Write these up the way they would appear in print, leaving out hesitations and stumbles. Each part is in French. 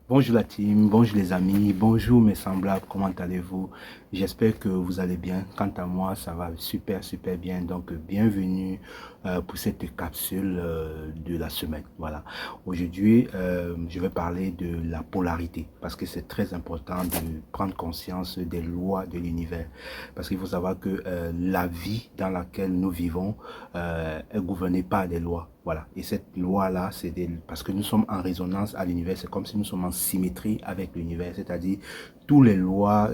Bonjour la team, bonjour les amis, bonjour mes semblables, comment allez-vous? J'espère que vous allez bien. Quant à moi, ça va super bien. Donc, bienvenue pour cette capsule de la semaine. Voilà. Aujourd'hui, je vais parler de la polarité parce que c'est très important de prendre conscience des lois de l'univers. Parce qu'il faut savoir que la vie dans laquelle nous vivons est gouvernée par des lois. Voilà. Et cette loi-là, parce que nous sommes en résonance à l'univers, c'est comme si nous sommes en symétrie avec l'univers, c'est-à-dire toutes les lois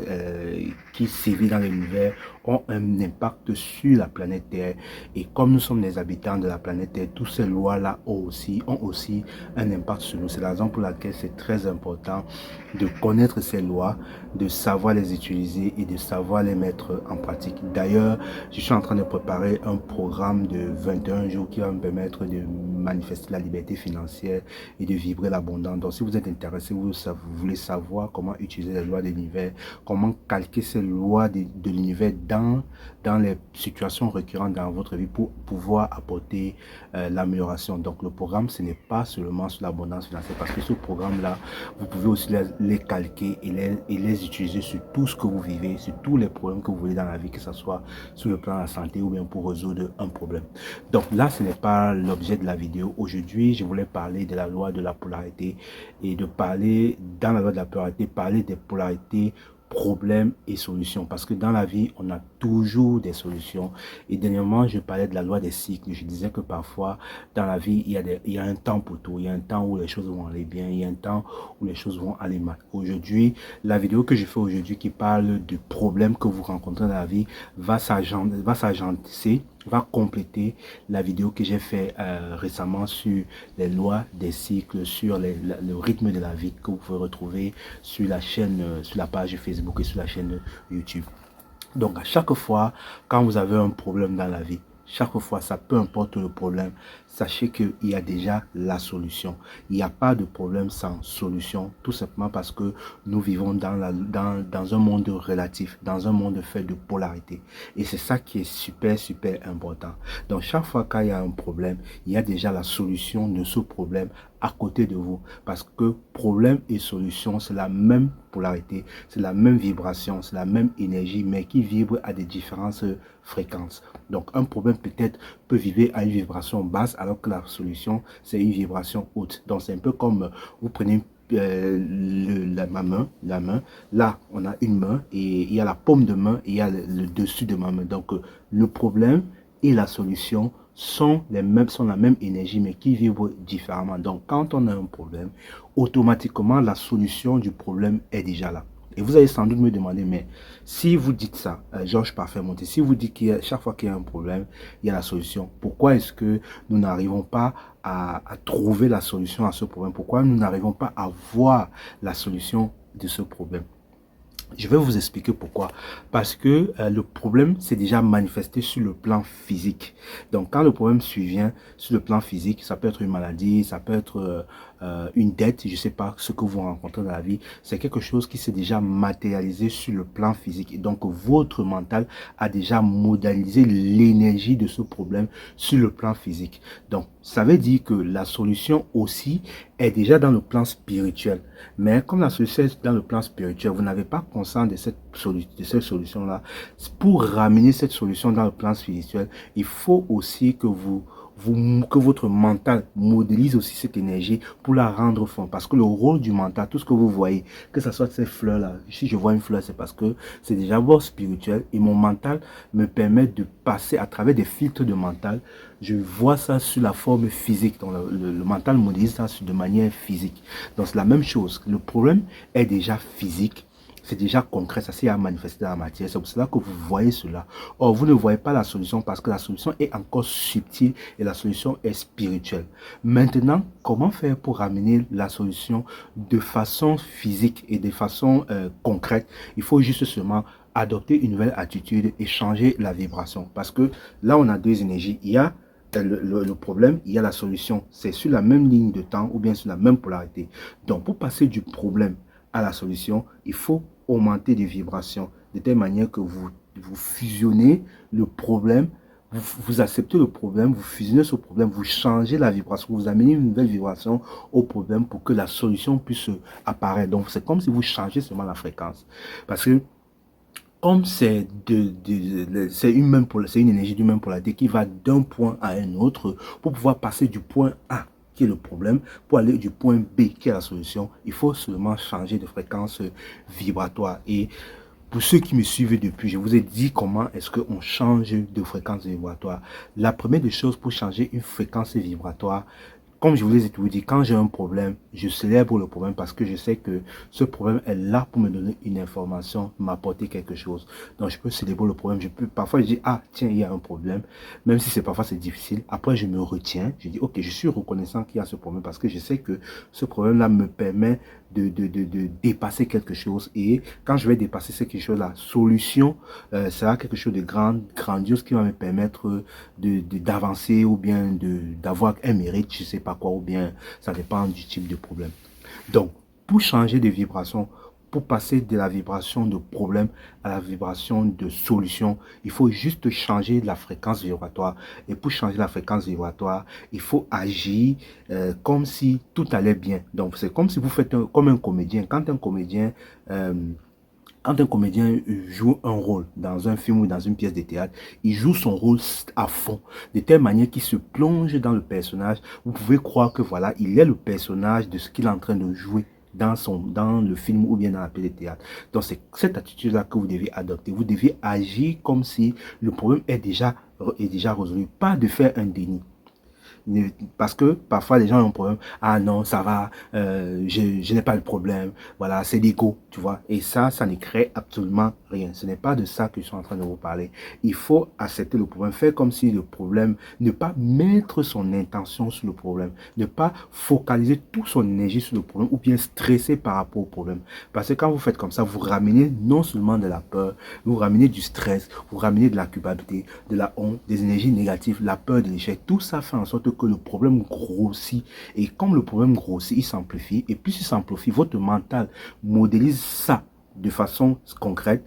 qui sévissent dans l'univers ont un impact sur la planète Terre. Et comme nous sommes les habitants de la planète Terre, toutes ces lois-là ont aussi un impact sur nous. C'est la raison pour laquelle c'est très important de connaître ces lois, de savoir les utiliser et de savoir les mettre en pratique. D'ailleurs, je suis en train de préparer un programme de 21 jours qui va me permettre de manifester la liberté financière et de vibrer l'abondance. Donc, si vous êtes intéressé, vous voulez savoir comment utiliser les lois de l'univers, comment calquer ces lois de l'univers dans les situations récurrentes dans votre vie pour pouvoir apporter l'amélioration. Donc, le programme, ce n'est pas seulement sur l'abondance financière parce que ce programme-là, vous pouvez aussi les calquer et les utiliser sur tout ce que vous vivez, sur tous les problèmes que vous voulez dans la vie, que ce soit sur le plan de la santé ou bien pour résoudre un problème. Donc là, ce n'est pas l'objet de la vidéo. Aujourd'hui, je voulais parler de la loi de la polarité et de parler, dans la loi de la polarité, parler des polarités problèmes et solutions. Parce que dans la vie, on a toujours des solutions. Et dernièrement, je parlais de la loi des cycles. Je disais que parfois, dans la vie, il y a un temps pour tout. Il y a un temps où les choses vont aller bien. Il y a un temps où les choses vont aller mal. Aujourd'hui, la vidéo que je fais aujourd'hui qui parle du problème que vous rencontrez dans la vie va s'agencer, va compléter la vidéo que j'ai fait récemment sur les lois des cycles, sur le rythme de la vie que vous pouvez retrouver sur la chaîne, sur la page Facebook et sur la chaîne YouTube. Donc à chaque fois, quand vous avez un problème dans la vie, chaque fois, ça peu importe le problème, sachez qu'il y a déjà la solution. Il n'y a pas de problème sans solution, tout simplement parce que nous vivons dans un monde relatif, dans un monde fait de polarité. Et c'est ça qui est super important. Donc chaque fois qu'il y a un problème, il y a déjà la solution de ce problème à côté de vous. Parce que problème et solution, c'est la même polarité, c'est la même vibration, c'est la même énergie, mais qui vibre à des différentes fréquences. Donc un problème peut-être peut vibrer à une vibration basse, alors que la solution, c'est une vibration haute. Donc c'est un peu comme vous prenez ma main, là on a une main et il y a la paume de main et il y a le dessus de ma main. Donc le problème et la solution sont la même énergie mais qui vibrent différemment. Donc quand on a un problème, automatiquement la solution du problème est déjà là. Et vous allez sans doute me demander, mais si vous dites ça, Georges Parfait Monté, si vous dites que chaque fois qu'il y a un problème, il y a la solution, pourquoi est-ce que nous n'arrivons pas à trouver la solution à ce problème? Pourquoi nous n'arrivons pas à voir la solution de ce problème? Je vais vous expliquer pourquoi. Parce que le problème s'est déjà manifesté sur le plan physique. Donc, quand le problème survient sur le plan physique, ça peut être une maladie, ça peut être une dette, je ne sais pas ce que vous rencontrez dans la vie. C'est quelque chose qui s'est déjà matérialisé sur le plan physique. Et donc, votre mental a déjà modélisé l'énergie de ce problème sur le plan physique. Donc, ça veut dire que la solution aussi est déjà dans le plan spirituel. Mais comme la solution est dans le plan spirituel, vous n'avez pas conscience de cette solution-là. Pour ramener cette solution dans le plan spirituel, il faut aussi que que votre mental modélise aussi cette énergie pour la rendre forte. Parce que le rôle du mental, tout ce que vous voyez, que ce soit ces fleurs-là, si je vois une fleur, c'est parce que c'est déjà votre spirituel et mon mental me permet de passer à travers des filtres de mental. Je vois ça sur la forme physique. Donc le mental modélise ça de manière physique. Donc c'est la même chose. Le problème est déjà physique. C'est déjà concret, ça s'est manifesté dans la matière. C'est pour cela que vous voyez cela. Or, vous ne voyez pas la solution parce que la solution est encore subtile et la solution est spirituelle. Maintenant, comment faire pour ramener la solution de façon physique et de façon concrète? Il faut juste seulement adopter une nouvelle attitude et changer la vibration. Parce que là, on a deux énergies. Il y a le problème, il y a la solution. C'est sur la même ligne de temps ou bien sur la même polarité. Donc, pour passer du problème à la solution, il faut augmenter des vibrations de telle manière que vous fusionnez le problème, vous acceptez le problème, vous fusionnez ce problème, vous changez la vibration, vous amenez une nouvelle vibration au problème pour que la solution puisse apparaître. Donc, c'est comme si vous changez seulement la fréquence. Parce que comme c'est une énergie d'une même polarité qui va d'un point à un autre pour pouvoir passer du point A qui est le problème pour aller du point B qui est la solution, il faut seulement changer de fréquence vibratoire. Et pour ceux qui me suivent depuis, je vous ai dit comment est-ce qu'on change de fréquence vibratoire. La première des choses pour changer une fréquence vibratoire, comme je vous ai toujours dit, quand j'ai un problème, je célèbre le problème parce que je sais que ce problème est là pour me donner une information, m'apporter quelque chose. Donc, je peux célébrer le problème. Parfois, je dis, ah, tiens, il y a un problème. Même si parfois c'est difficile. Après, je me retiens. Je dis, ok, je suis reconnaissant qu'il y a ce problème parce que je sais que ce problème-là me permet de dépasser quelque chose. Et quand je vais dépasser quelque chose, la solution sera quelque chose de grandiose qui va me permettre d'avancer ou bien d'avoir un mérite, je sais pas quoi, ou bien ça dépend du type de problème. Donc, pour changer de vibration, pour passer de la vibration de problème à la vibration de solution, il faut juste changer la fréquence vibratoire. Et pour changer la fréquence vibratoire, il faut agir comme si tout allait bien. Donc, c'est comme si vous faites comme un comédien. Quand un comédien joue un rôle dans un film ou dans une pièce de théâtre, il joue son rôle à fond, de telle manière qu'il se plonge dans le personnage. Vous pouvez croire que voilà, il est le personnage de ce qu'il est en train de jouer dans le film ou bien dans la pièce de théâtre. Donc c'est cette attitude-là que vous devez adopter. Vous devez agir comme si le problème est déjà résolu, pas de faire un déni. Parce que parfois les gens ont un problème. Ah non, ça va, je n'ai pas de problème. Voilà, c'est l'ego, tu vois. Et ça ne crée absolument rien. Ce n'est pas de ça que je suis en train de vous parler. Il faut accepter le problème, faire comme si le problème, ne pas mettre son intention sur le problème, ne pas focaliser toute son énergie sur le problème ou bien stresser par rapport au problème. Parce que quand vous faites comme ça, vous ramenez non seulement de la peur, vous ramenez du stress, vous ramenez de la culpabilité, de la honte, des énergies négatives, la peur de l'échec. Tout ça fait en sorte que le problème grossit. Et comme le problème grossit, il s'amplifie. Et plus il s'amplifie, votre mental modélise ça de façon concrète.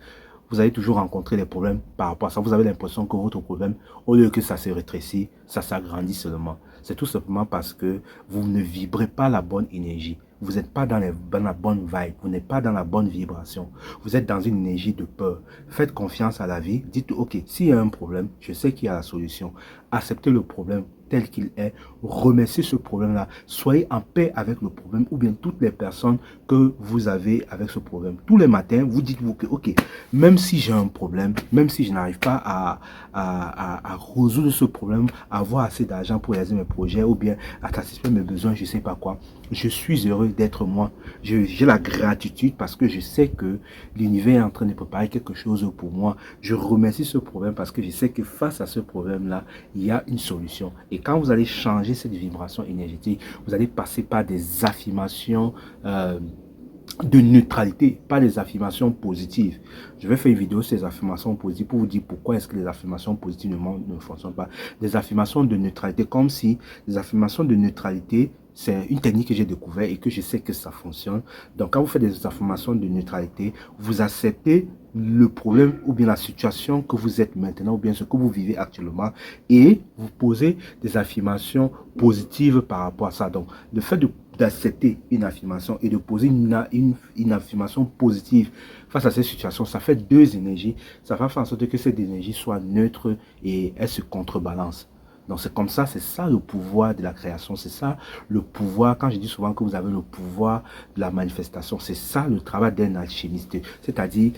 Vous allez toujours rencontrer des problèmes par rapport à ça. Vous avez l'impression que votre problème, au lieu que ça se rétrécit, ça s'agrandit seulement. C'est tout simplement parce que vous ne vibrez pas la bonne énergie. Vous n'êtes pas dans la bonne vibe. Vous n'êtes pas dans la bonne vibration. Vous êtes dans une énergie de peur. Faites confiance à la vie. Dites, ok, s'il y a un problème, je sais qu'il y a la solution. Acceptez le problème tel qu'il est. Remerciez ce problème-là. Soyez en paix avec le problème ou bien toutes les personnes que vous avez avec ce problème. Tous les matins, vous dites-vous que, ok, même si j'ai un problème, même si je n'arrive pas à résoudre ce problème, à avoir assez d'argent pour réaliser mes projets ou bien à satisfaire mes besoins, je ne sais pas quoi, je suis heureux d'être moi. J'ai la gratitude parce que je sais que l'univers est en train de préparer quelque chose pour moi. Je remercie ce problème parce que je sais que face à ce problème-là, il y a une solution. Et quand vous allez changer cette vibration énergétique, vous allez passer par des affirmations de neutralité, pas des affirmations positives. Je vais faire une vidéo sur les affirmations positives pour vous dire pourquoi est-ce que les affirmations positives ne fonctionnent pas. Des affirmations de neutralité, comme si les affirmations de neutralité, c'est une technique que j'ai découvert et que je sais que ça fonctionne. Donc, quand vous faites des affirmations de neutralité, vous acceptez le problème ou bien la situation que vous êtes maintenant ou bien ce que vous vivez actuellement et vous posez des affirmations positives par rapport à ça. Donc, le fait d'accepter une affirmation et de poser une affirmation positive face à cette situation, ça fait deux énergies. Ça va faire en sorte que cette énergie soit neutre et elle se contrebalance. Donc c'est comme ça, c'est ça le pouvoir de la création, c'est ça le pouvoir, quand je dis souvent que vous avez le pouvoir de la manifestation, c'est ça le travail d'un alchimiste, c'est-à-dire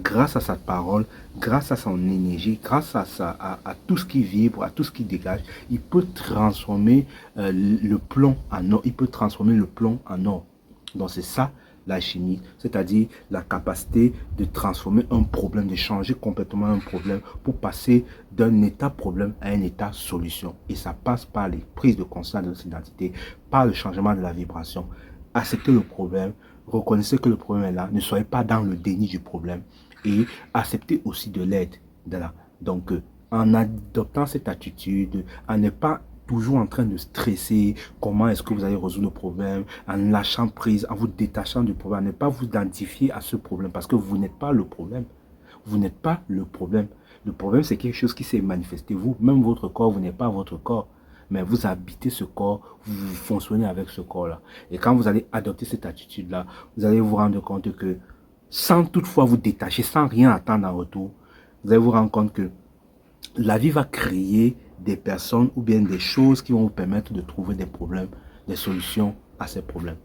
grâce à sa parole, grâce à son énergie, grâce à tout ce qui vibre, à tout ce qui dégage, il peut transformer le plomb en or, il peut transformer le plomb en or. Donc c'est ça l'alchimie, c'est-à-dire la capacité de transformer un problème, de changer complètement un problème pour passer d'un état problème à un état solution. Et ça passe par les prises de conscience de notre identité, par le changement de la vibration. Acceptez le problème, reconnaissez que le problème est là, ne soyez pas dans le déni du problème et acceptez aussi de l'aide. Donc, en adoptant cette attitude, en ne pas toujours en train de stresser, comment est-ce que vous allez résoudre le problème, en lâchant prise, en vous détachant du problème, ne pas vous identifier à ce problème parce que vous n'êtes pas le problème. Vous n'êtes pas le problème. Le problème, c'est quelque chose qui s'est manifesté. Vous, même votre corps, vous n'êtes pas votre corps. Mais vous habitez ce corps, vous fonctionnez avec ce corps-là. Et quand vous allez adopter cette attitude-là, vous allez vous rendre compte que, sans toutefois vous détacher, sans rien attendre en retour, vous allez vous rendre compte que la vie va créer des personnes ou bien des choses qui vont vous permettre de trouver des problèmes, des solutions à ces problèmes.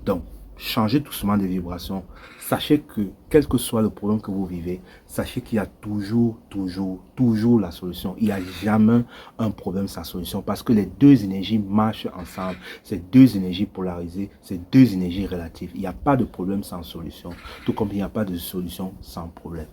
Donc, changez doucement de vibration. Sachez que, quel que soit le problème que vous vivez, sachez qu'il y a toujours la solution. Il n'y a jamais un problème sans solution parce que les deux énergies marchent ensemble. Ces deux énergies polarisées, ces deux énergies relatives. Il n'y a pas de problème sans solution, tout comme il n'y a pas de solution sans problème.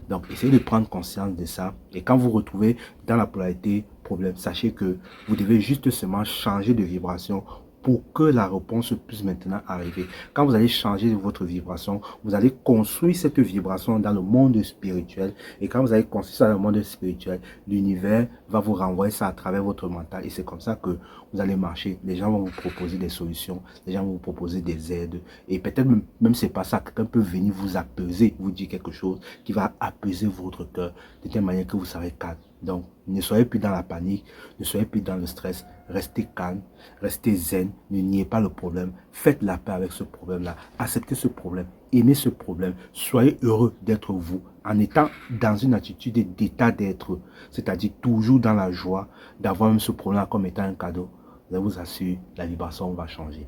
Donc, essayez de prendre conscience de ça. Et quand vous vous retrouvez dans la polarité problème, sachez que vous devez justement changer de vibration pour que la réponse puisse maintenant arriver. Quand vous allez changer votre vibration, vous allez construire cette vibration dans le monde spirituel. Et quand vous allez construire ça dans le monde spirituel, l'univers va vous renvoyer ça à travers votre mental. Et c'est comme ça que vous allez marcher. Les gens vont vous proposer des solutions. Les gens vont vous proposer des aides. Et peut-être même c'est pas ça. Quelqu'un peut venir vous apaiser, vous dire quelque chose qui va apaiser votre cœur de telle manière que vous serez calme. Donc, ne soyez plus dans la panique, ne soyez plus dans le stress, restez calme, restez zen, ne niez pas le problème, faites la paix avec ce problème-là, acceptez ce problème, aimez ce problème, soyez heureux d'être vous, en étant dans une attitude d'état d'être, c'est-à-dire toujours dans la joie d'avoir même ce problème comme étant un cadeau. Je vous assure, la vibration va changer.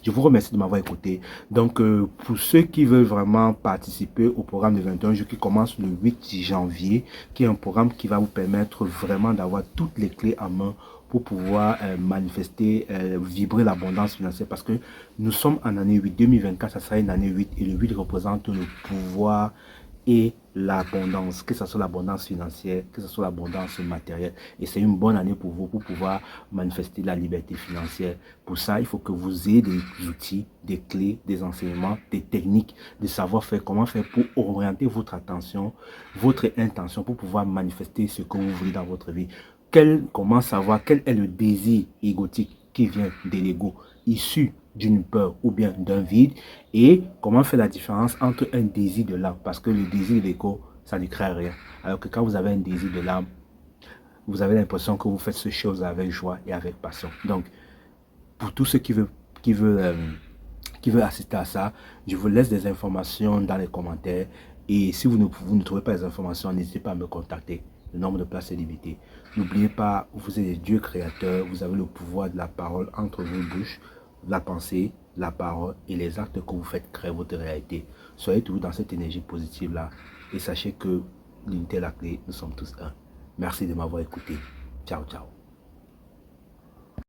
Je vous remercie de m'avoir écouté. Donc, pour ceux qui veulent vraiment participer au programme de 21 jours qui commence le 8 janvier, qui est un programme qui va vous permettre vraiment d'avoir toutes les clés en main pour pouvoir manifester, vibrer l'abondance financière parce que nous sommes en année 8, 2024, ça sera une année 8 et le 8 représente le pouvoir et l'abondance, que ce soit l'abondance financière, que ce soit l'abondance matérielle. Et c'est une bonne année pour vous, pour pouvoir manifester la liberté financière. Pour ça, il faut que vous ayez des outils, des clés, des enseignements, des techniques, des savoir-faire, comment faire pour orienter votre attention, votre intention, pour pouvoir manifester ce que vous voulez dans votre vie. Comment savoir quel est le désir égotique qui vient de l'ego, issu d'une peur ou bien d'un vide, et comment faire la différence entre un désir de l'âme, parce que le désir de l'ego, ça ne crée rien, alors que quand vous avez un désir de l'âme, vous avez l'impression que vous faites ces choses avec joie et avec passion. Donc, pour tous ceux qui veulent assister à ça, je vous laisse des informations dans les commentaires, et si vous ne trouvez pas les informations, n'hésitez pas à me contacter. Le nombre de places est limité. N'oubliez pas, vous êtes des dieux créateurs, vous avez le pouvoir de la parole entre vos bouches, la pensée, la parole et les actes que vous faites créer votre réalité. Soyez toujours dans cette énergie positive-là et sachez que l'unité est la clé, nous sommes tous un. Merci de m'avoir écouté. Ciao, ciao.